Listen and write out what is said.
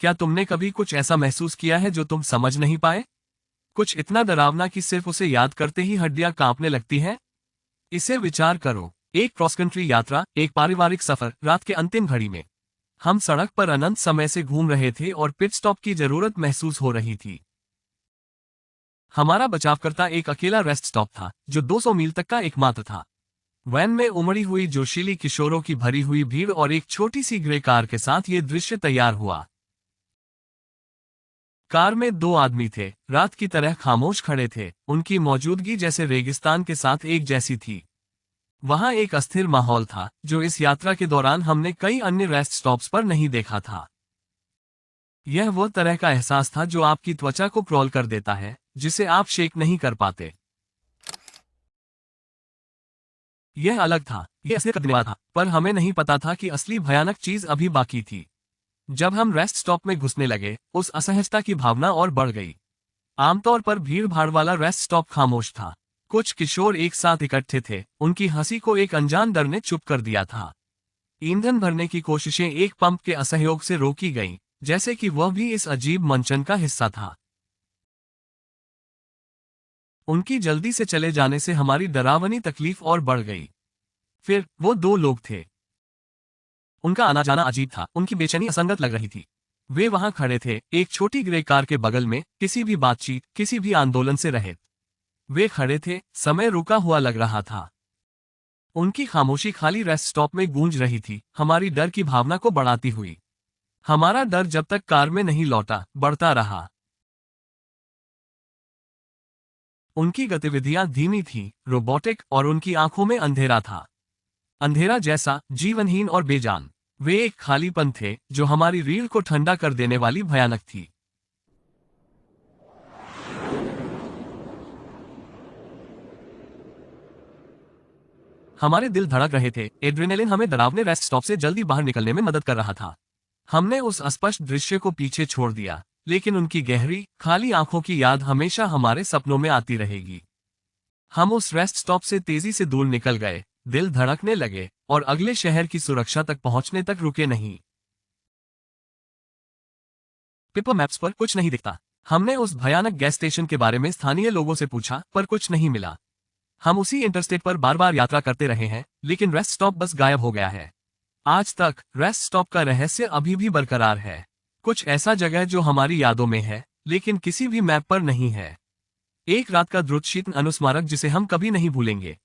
क्या तुमने कभी कुछ ऐसा महसूस किया है जो तुम समझ नहीं पाए? कुछ इतना डरावना कि सिर्फ उसे याद करते ही हड्डियां कांपने लगती हैं? इसे विचार करो। एक क्रॉस कंट्री यात्रा, एक पारिवारिक सफर, रात के अंतिम घड़ी में। हम सड़क पर अनंत समय से घूम रहे थे और पिट स्टॉप की जरूरत महसूस हो रही थी। हमारा बचावकर्ता एक अकेला रेस्ट स्टॉप था, जो 200 मील तक का एकमात्र था। वैन में उमड़ी हुई जोशीली किशोरों की भरी हुई भीड़ और एक छोटी सी ग्रे कार के साथ ये दृश्य तैयार हुआ। कार में 2 आदमी थे, रात की तरह खामोश खड़े थे, उनकी मौजूदगी जैसे रेगिस्तान के साथ एक जैसी थी। वहां एक अस्थिर माहौल था, जो इस यात्रा के दौरान हमने कई अन्य रेस्ट स्टॉप्स पर नहीं देखा था। यह वो तरह का एहसास था जो आपकी त्वचा को क्रॉल कर देता है, जिसे आप शेक नहीं कर पाते। यह अलग था, यह असली कर देने वाला था, पर हमें नहीं पता था कि असली भयानक चीज अभी बाकी थी। जब हम रेस्ट स्टॉप में घुसने लगे, उस असहजता की भावना और बढ़ गई। आमतौर पर भीड़ भाड़ वाला रेस्ट स्टॉप खामोश था। कुछ किशोर एक साथ इकट्ठे थे, उनकी हंसी को एक अनजान डर ने चुप कर दिया था। ईंधन भरने की कोशिशें एक पंप के असहयोग से रोकी गईं, जैसे कि वह भी इस अजीब मंचन का हिस्सा था। उनकी जल्दी से चले जाने से हमारी डरावनी तकलीफ और बढ़ गई। फिर वो 2 लोग थे। उनका आना जाना अजीब था, उनकी बेचैनी असंगत लग रही थी। वे वहां खड़े थे, एक छोटी ग्रे कार के बगल में, किसी भी बातचीत, किसी भी आंदोलन से रहित। वे खड़े थे, समय रुका हुआ लग रहा था। उनकी खामोशी खाली रेस्ट स्टॉप में गूंज रही थी, हमारी डर की भावना को बढ़ाती हुई। हमारा डर जब तक कार में नहीं लौटा, बढ़ता रहा। उनकी गतिविधियां धीमी थीं, रोबोटिक, और उनकी आंखों में अंधेरा था। अंधेरा जैसा, जीवनहीन और बेजान। वे एक खालीपन थे, जो हमारी रीढ़ को ठंडा कर देने वाली भयानक थी। हमारे दिल धड़क रहे थे, एड्रेनालिन हमें डरावने रेस्ट स्टॉप से जल्दी बाहर निकलने में मदद कर रहा था। हमने उस अस्पष्ट दृश्य को पीछे छोड़ दिया, लेकिन उनकी गहरी, खाली आंखों की याद हमेशा हमारे सपनों में आती रहेगी। हम उस रेस्ट स्टॉप से तेजी से दूर निकल गए, दिल धड़कने लगे, और अगले शहर की सुरक्षा तक पहुंचने तक रुके नहीं। पेपर मैप्स पर कुछ नहीं दिखता। हमने उस भयानक गैस स्टेशन के बारे में स्थानीय लोगों से पूछा, पर कुछ नहीं मिला। हम उसी इंटरस्टेट पर बार बार यात्रा करते रहे हैं, लेकिन रेस्ट स्टॉप बस गायब हो गया है। आज तक रेस्ट स्टॉप का रहस्य अभी भी बरकरार है। कुछ ऐसा जगह जो हमारी यादों में है, लेकिन किसी भी मैप पर नहीं है। एक रात का द्रुतशीतन अनुस्मारक जिसे हम कभी नहीं भूलेंगे।